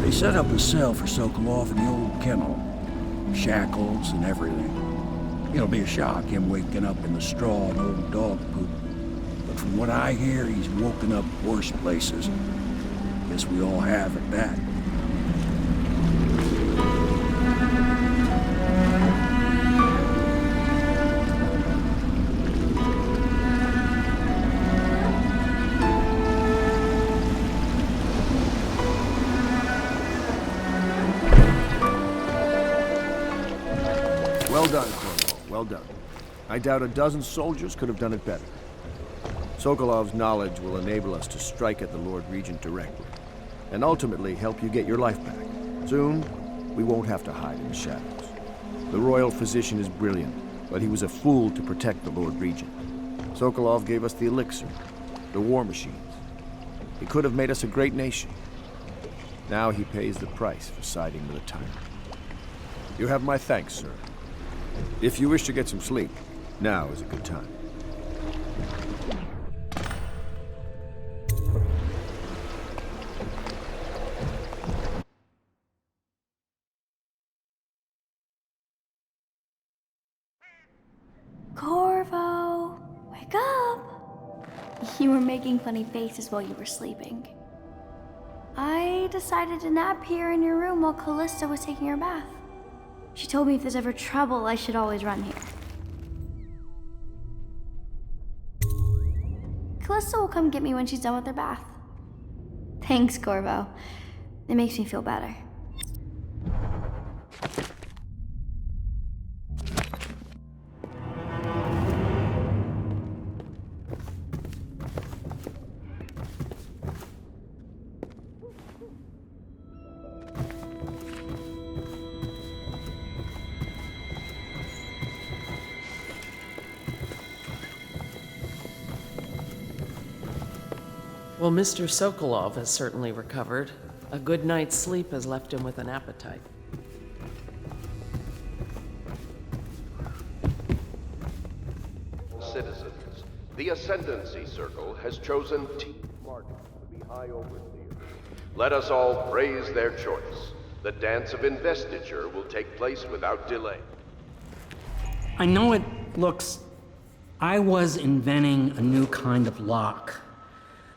They set up a cell for Sokolov in the old kennel. Shackles and everything. It'll be a shock, him waking up in the straw and old dog poop. But from what I hear, he's woken up worse places. Guess we all have at that. Well done, Corvo. Well done. I doubt a dozen soldiers could have done it better. Sokolov's knowledge will enable us to strike at the Lord Regent directly, and ultimately help you get your life back. Soon, we won't have to hide in the shadows. The royal physician is brilliant, but he was a fool to protect the Lord Regent. Sokolov gave us the elixir, the war machines. He could have made us a great nation. Now he pays the price for siding with a tyrant. You have my thanks, sir. If you wish to get some sleep, now is a good time. Corvo, wake up! You were making funny faces while you were sleeping. I decided to nap here in your room while Callista was taking her bath. She told me if there's ever trouble, I should always run here. Callista will come get me when she's done with her bath. Thanks, Corvo. It makes me feel better. Well, Mr. Sokolov has certainly recovered. A good night's sleep has left him with an appetite. Citizens, the Ascendancy Circle has chosen Team Martin to be High Overseer. Let us all praise their choice. The dance of investiture will take place without delay. I know it looks... I was inventing a new kind of lock.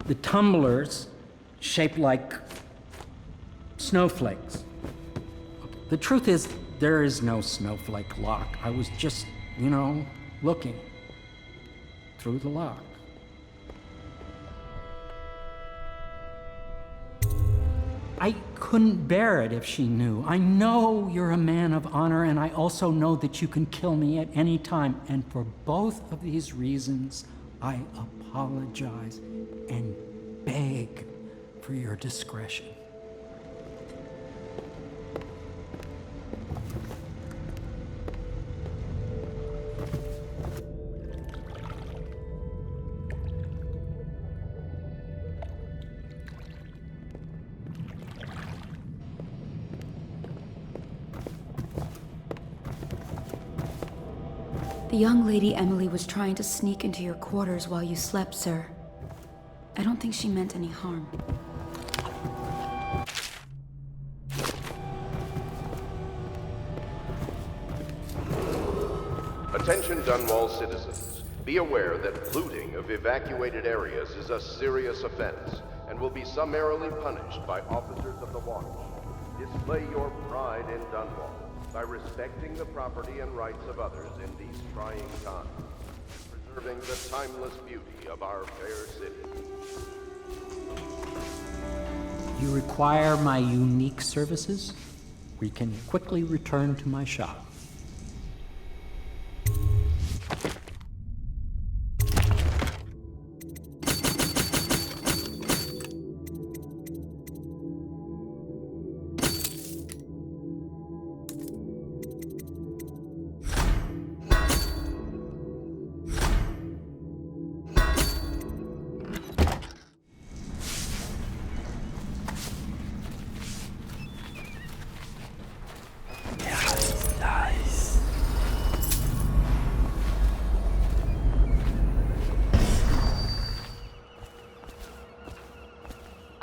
The tumblers, shaped like snowflakes. The truth is, there is no snowflake lock. I was just, looking through the lock. I couldn't bear it if she knew. I know you're a man of honor, and I also know that you can kill me at any time. And for both of these reasons, I apologize and beg for your discretion. The young lady Emily was trying to sneak into your quarters while you slept, sir. I don't think she meant any harm. Attention Dunwall citizens. Be aware that looting of evacuated areas is a serious offense and will be summarily punished by officers of the watch. Display your pride in Dunwall by respecting the property and rights of others in these trying times, preserving the timeless beauty of our fair city. You require my unique services? We can quickly return to my shop.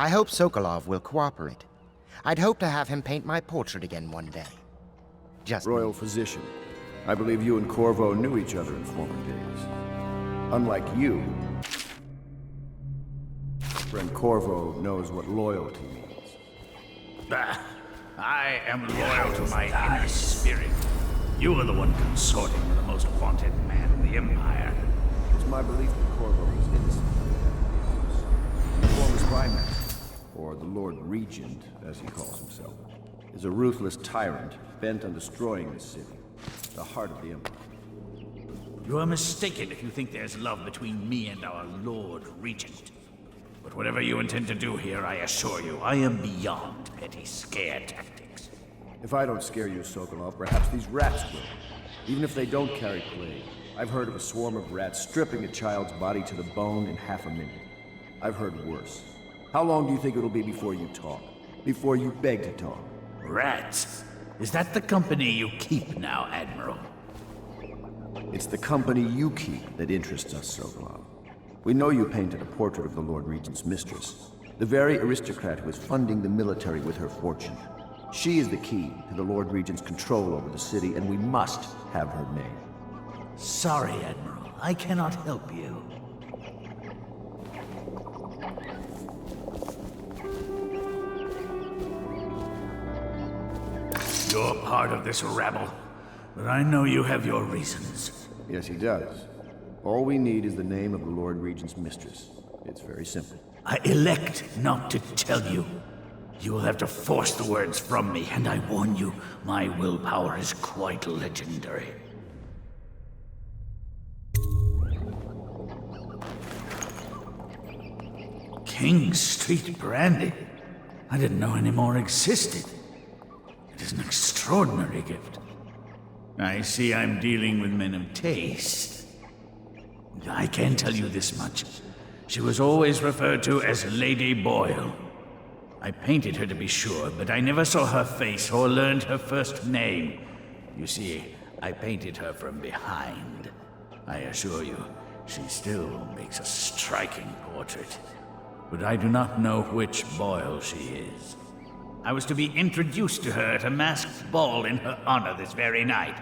I hope Sokolov will cooperate. I'd hope to have him paint my portrait again one day. Just Royal physician. I believe you and Corvo knew each other in former days. Unlike you, friend Corvo knows what loyalty means. Bah, I am loyal to my inner spirit. You are the one consorting with the most wanted man in the Empire. It's my belief that Corvo is innocent. The former spy master, or the Lord Regent, as he calls himself, is a ruthless tyrant bent on destroying this city, the heart of the Empire. You are mistaken if you think there's love between me and our Lord Regent. But whatever you intend to do here, I assure you, I am beyond petty scare tactics. If I don't scare you, Sokolov, perhaps these rats will. Even if they don't carry plague. I've heard of a swarm of rats stripping a child's body to the bone in half a minute. I've heard worse. How long do you think it'll be before you talk? Before you beg to talk? Rats? Is that the company you keep now, Admiral? It's the company you keep that interests us, Sokolov. We know you painted a portrait of the Lord Regent's mistress, the very aristocrat who is funding the military with her fortune. She is the key to the Lord Regent's control over the city, and we must have her name. Sorry, Admiral. I cannot help you. You're part of this rabble, but I know you have your reasons. Yes, he does. All we need is the name of the Lord Regent's mistress. It's very simple. I elect not to tell you. You will have to force the words from me, and I warn you, my willpower is quite legendary. King Street brandy? I didn't know any more existed. It is an extraordinary gift. I see I'm dealing with men of taste. I can tell you this much. She was always referred to as Lady Boyle. I painted her to be sure, but I never saw her face or learned her first name. You see, I painted her from behind. I assure you, she still makes a striking portrait. But I do not know which Boyle she is. I was to be introduced to her at a masked ball in her honor this very night.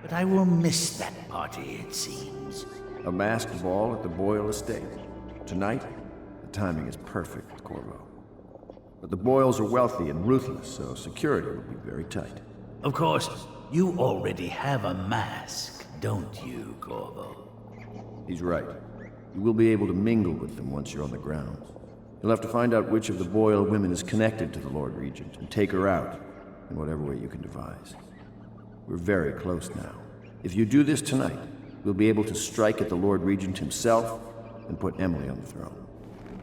But I will miss that party, it seems. A masked ball at the Boyle estate. Tonight, the timing is perfect, Corvo. But the Boyles are wealthy and ruthless, so security will be very tight. Of course, you already have a mask, don't you, Corvo? He's right. You will be able to mingle with them once you're on the grounds. You'll have to find out which of the Boyle women is connected to the Lord Regent and take her out in whatever way you can devise. We're very close now. If you do this tonight, we'll be able to strike at the Lord Regent himself and put Emily on the throne.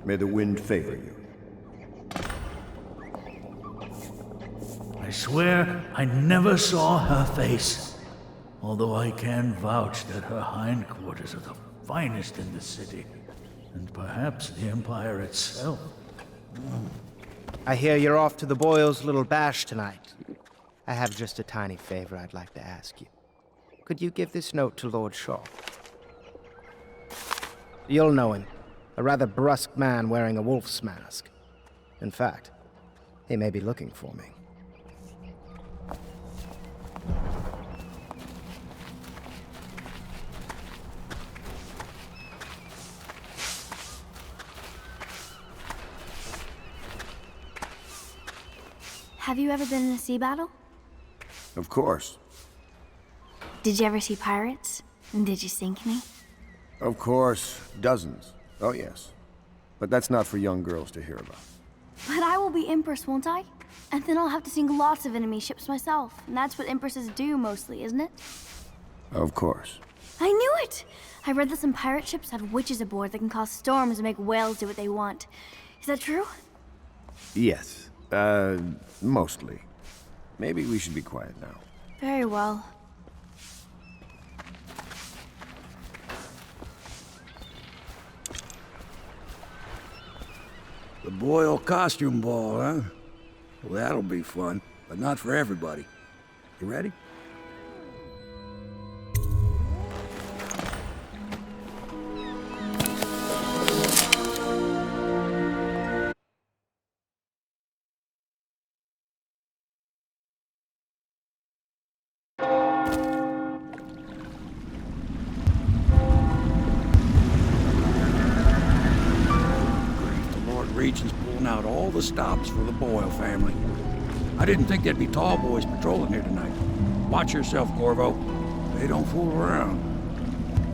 May the wind favor you. I swear I never saw her face, although I can vouch that her hindquarters are the finest in the city, and perhaps the Empire itself. I hear you're off to the Boyles' little bash tonight. I have just a tiny favor I'd like to ask you. Could you give this note to Lord Shaw? You'll know him. A rather brusque man wearing a wolf's mask. In fact, he may be looking for me. Have you ever been in a sea battle? Of course. Did you ever see pirates? And did you sink any? Of course. Dozens. Oh, yes. But that's not for young girls to hear about. But I will be Empress, won't I? And then I'll have to sink lots of enemy ships myself. And that's what Empresses do mostly, isn't it? Of course. I knew it! I read that some pirate ships have witches aboard that can cause storms and make whales do what they want. Is that true? Yes. Mostly. Maybe we should be quiet now. Very well. The Boyle costume ball, huh? Well, that'll be fun, but not for everybody. You ready? Kitchen's pulling out all the stops for the Boyle family. I didn't think there'd be tall boys patrolling here tonight. Watch yourself, Corvo. They don't fool around.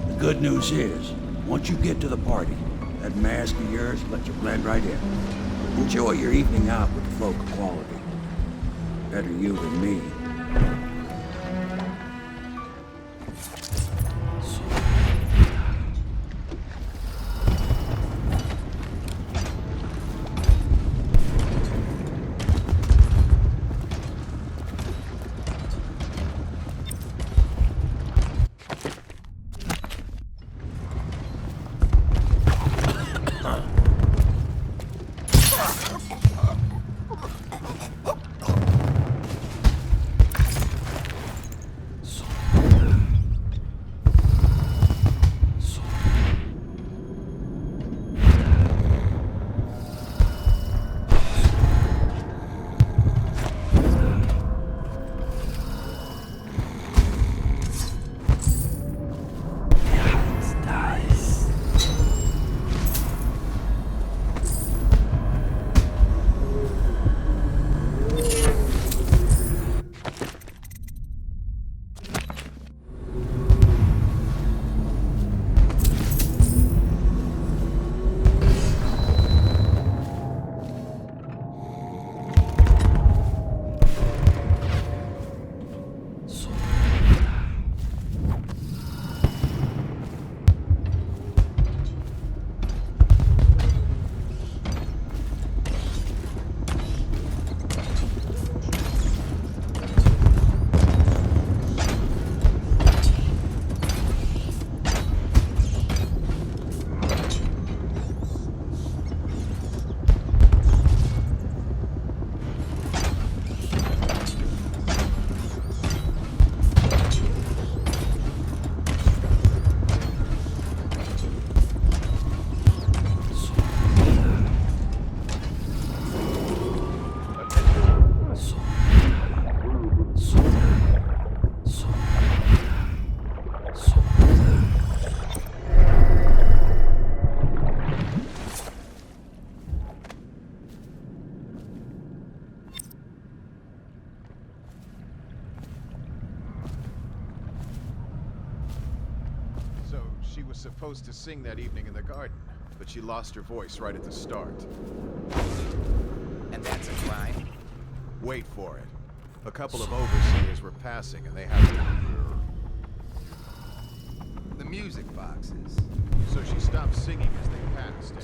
The good news is, once you get to the party, that mask of yours will let you blend right in. Enjoy your evening out with the folk of quality. Better you than me. She was supposed to sing that evening in the garden, but she lost her voice right at the start. And that's a crime? Wait for it. A couple of overseers were passing and they had the music boxes. So she stopped singing as they passed.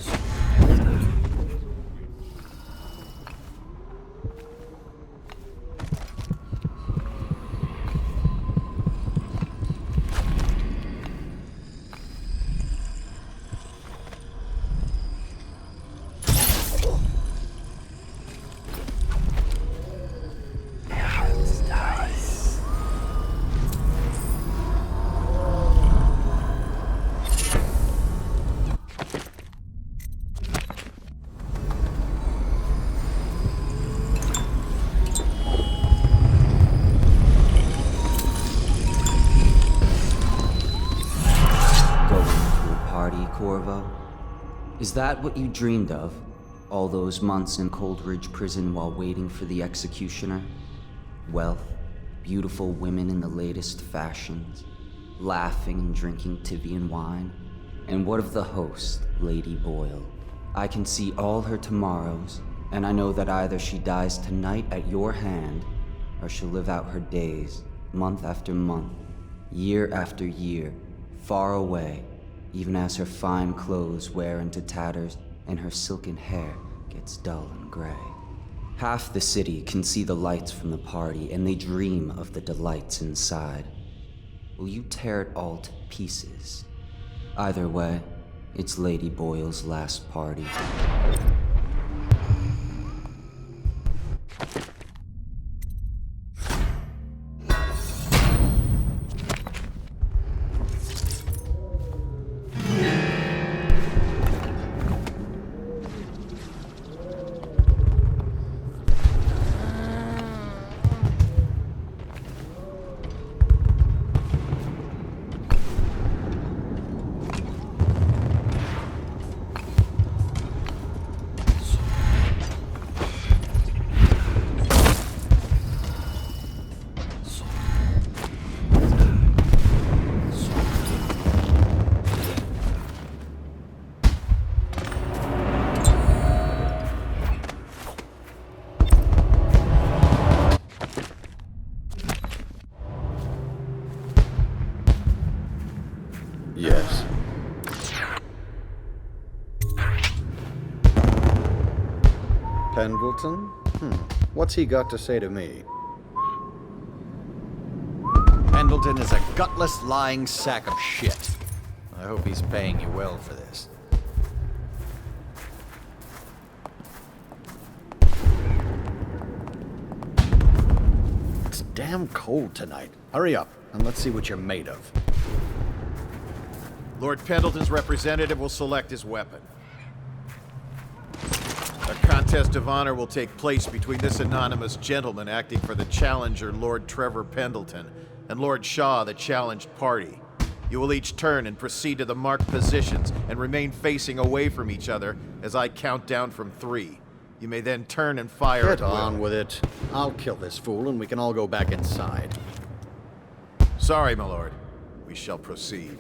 Corvo? Is that what you dreamed of? All those months in Coldridge Prison while waiting for the executioner? Wealth, beautiful women in the latest fashions, laughing and drinking Tivian wine? And what of the host, Lady Boyle? I can see all her tomorrows, and I know that either she dies tonight at your hand, or she'll live out her days, month after month, year after year, far away, even as her fine clothes wear into tatters and her silken hair gets dull and gray. Half the city can see the lights from the party, and they dream of the delights inside. Will you tear it all to pieces? Either way, it's Lady Boyle's last party. Pendleton? What's he got to say to me? Pendleton is a gutless, lying sack of shit. I hope he's paying you well for this. It's damn cold tonight. Hurry up, and let's see what you're made of. Lord Pendleton's representative will select his weapon. A contest of honor will take place between this anonymous gentleman acting for the challenger, Lord Trevor Pendleton, and Lord Shaw, the challenged party. You will each turn and proceed to the marked positions and remain facing away from each other as I count down from 3. You may then turn and fire Get at will. on with it. I'll kill this fool and we can all go back inside. Sorry, my lord. We shall proceed.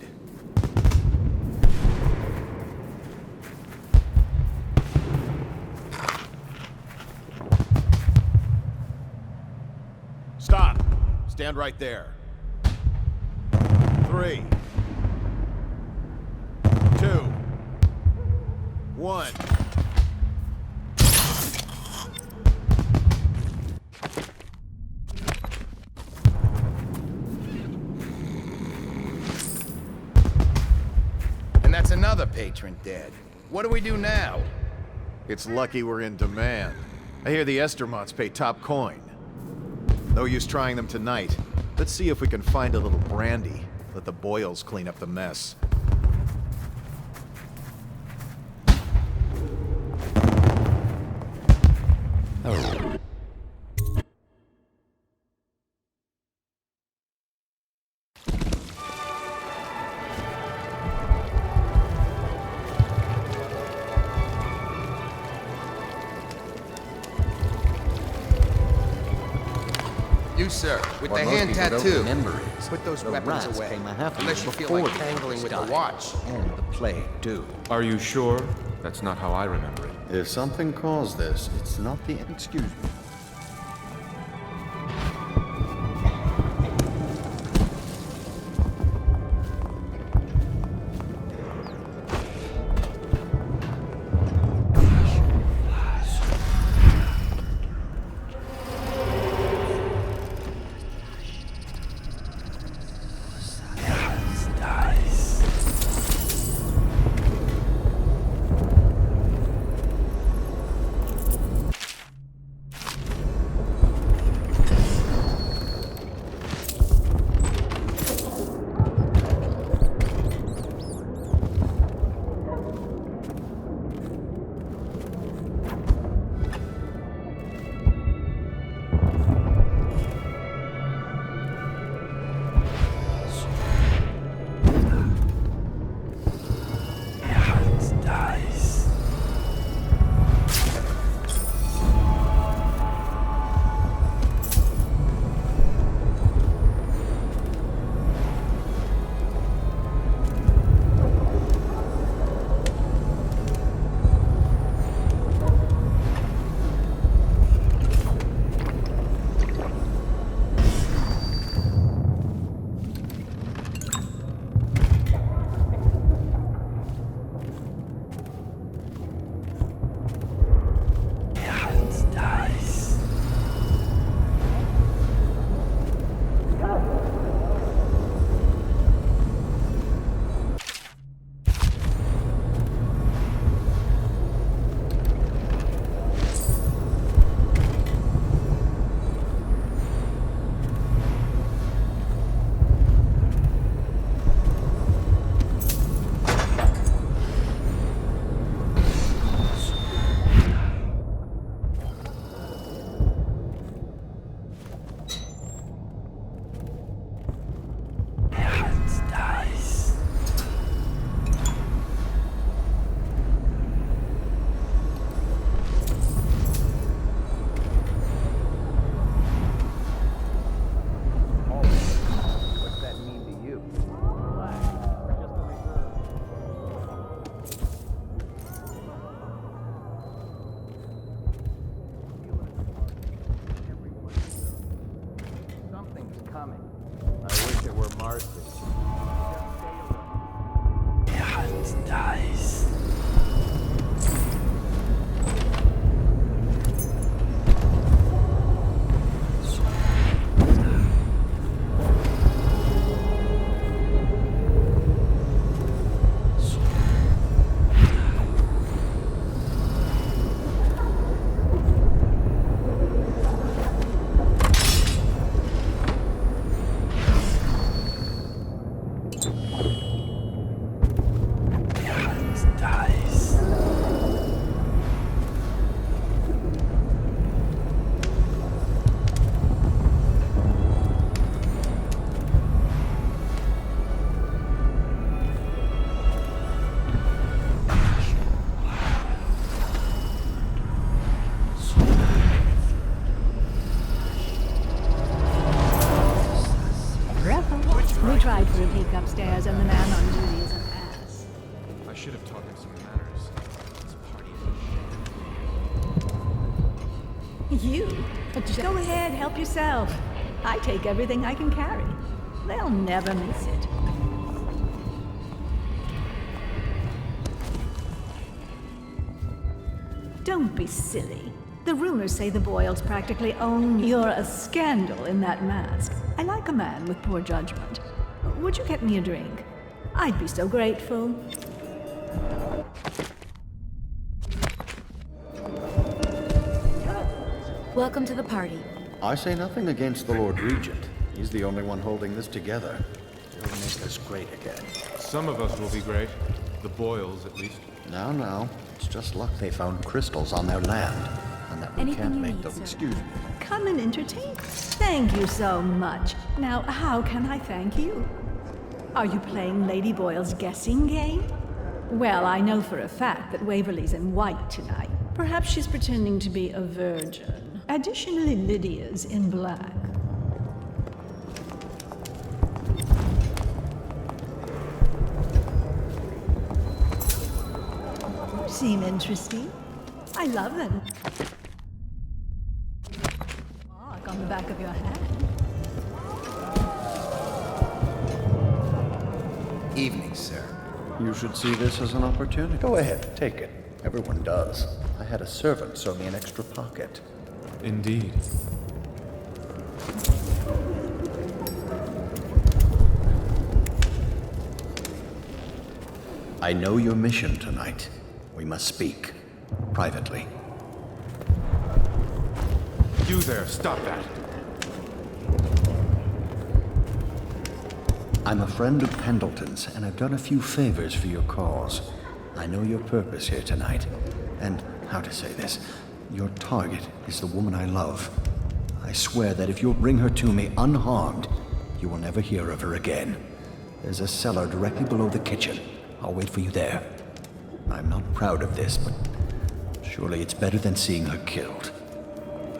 Stop! Stand right there. 3, 2, 1. And that's another patron dead. What do we do now? It's lucky we're in demand. I hear the Estermonts pay top coin. No use trying them tonight. Let's see if we can find a little brandy. Let the Boyles clean up the mess. Oh. You, sir, with What the most hand people don't tattoo. remember is Put those the weapons rats away. came a half a Unless year you feel before like the tangling with the died. watch. And the plague, too. Are you sure? That's not how I remember it. If something caused this, it's not the... Excuse me. should have taught him some manners. This party is You? Just go ahead, help yourself. I take everything I can carry. They'll never miss it. Don't be silly. The rumors say the Boyles practically own you. You're a scandal in that mask. I like a man with poor judgment. Would you get me a drink? I'd be so grateful. Welcome to the party. I say nothing against the Lord Regent. He's the only one holding this together. He'll make us great again. Some of us will be great. The Boyles, at least. Now. It's just luck they found crystals on their land. And that we Anything can't you make need, them. sir. Excuse me. Come and entertain. Thank you so much. Now, how can I thank you? Are you playing Lady Boyle's guessing game? Well, I know for a fact that Waverly's in white tonight. Perhaps she's pretending to be a virgin. Additionally, Lydia's in black. Seem interesting? I love them. Mark on the back of your hand. Evening, sir. You should see this as an opportunity. Go ahead, take it. Everyone does. I had a servant sew me an extra pocket. Indeed. I know your mission tonight. We must speak. Privately. You there, stop that. I'm a friend of Pendleton's, and I've done a few favors for your cause. I know your purpose here tonight. And, how to say this, your target is the woman I love. I swear that if you'll bring her to me unharmed, you will never hear of her again. There's a cellar directly below the kitchen. I'll wait for you there. I'm not proud of this, but surely it's better than seeing her killed.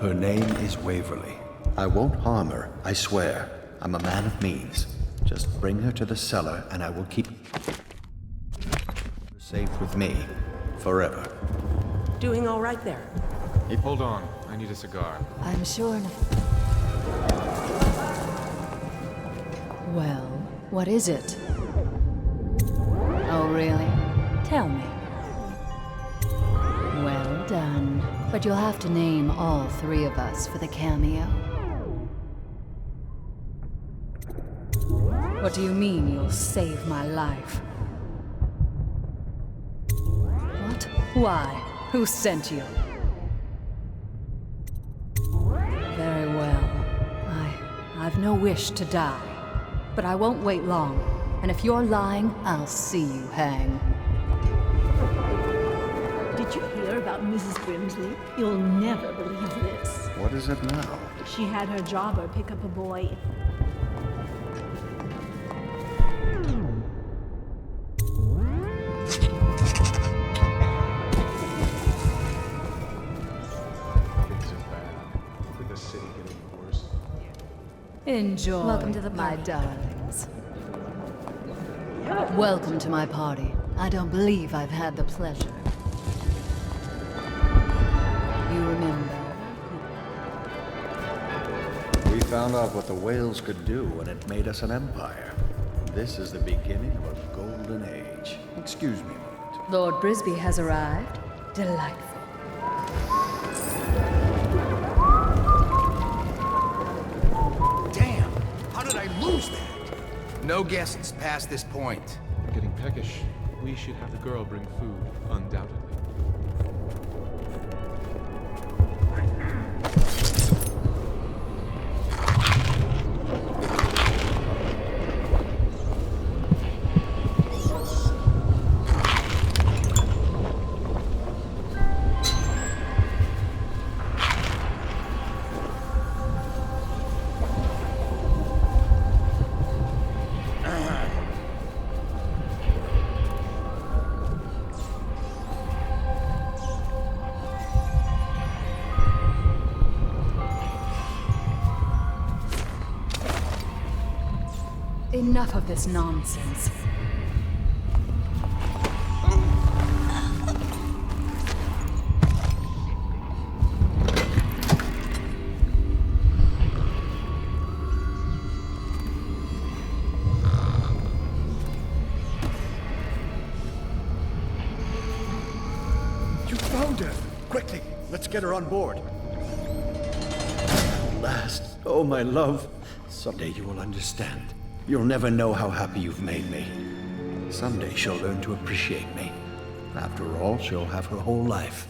Her name is Waverly. I won't harm her, I swear. I'm a man of means. Just bring her to the cellar and I will keep her safe with me. Forever. Doing all right there? Hold on, I need a cigar. I'm sure. Well, what is it? Oh, really? Tell me. Well done. But you'll have to name all three of us for the cameo. What do you mean you'll save my life? What? Why? Who sent you? Very well. I've no wish to die. But I won't wait long. And if you're lying, I'll see you hang. Did you hear about Mrs. Grimsley? You'll never believe this. What is it now? She had her jobber pick up a boy. Enjoy. Welcome to the party, my darlings. Welcome to my party. I don't believe I've had the pleasure. You remember? We found out what the whales could do, and it made us an empire. This is the beginning of a golden age. Excuse me a moment. Lord Brisby has arrived. Delightful. Damn! How did I lose that? No guests past this point. I'm getting peckish. We should have the girl bring food, undoubtedly. Enough of this nonsense. Let's get her on board. At last. Oh, my love. Someday you will understand. You'll never know how happy you've made me. Someday she'll learn to appreciate me. After all, she'll have her whole life.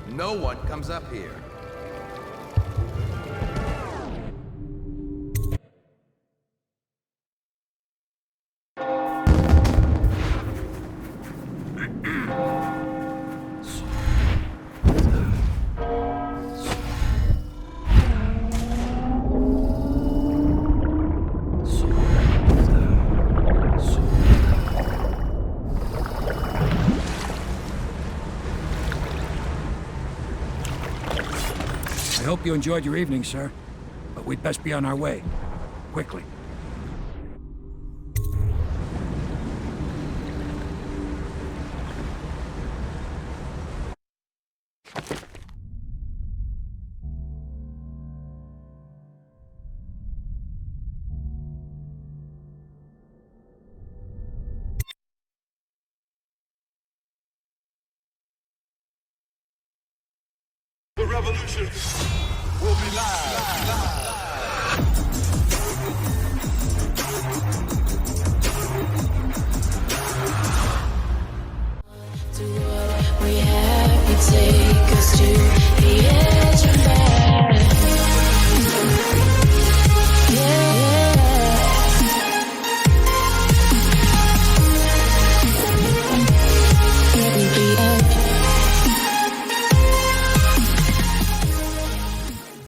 No one comes up here. I hope you enjoyed your evening, sir. But we'd best be on our way. Quickly. The revolution will be live. To what we have, you take us to the edge of that.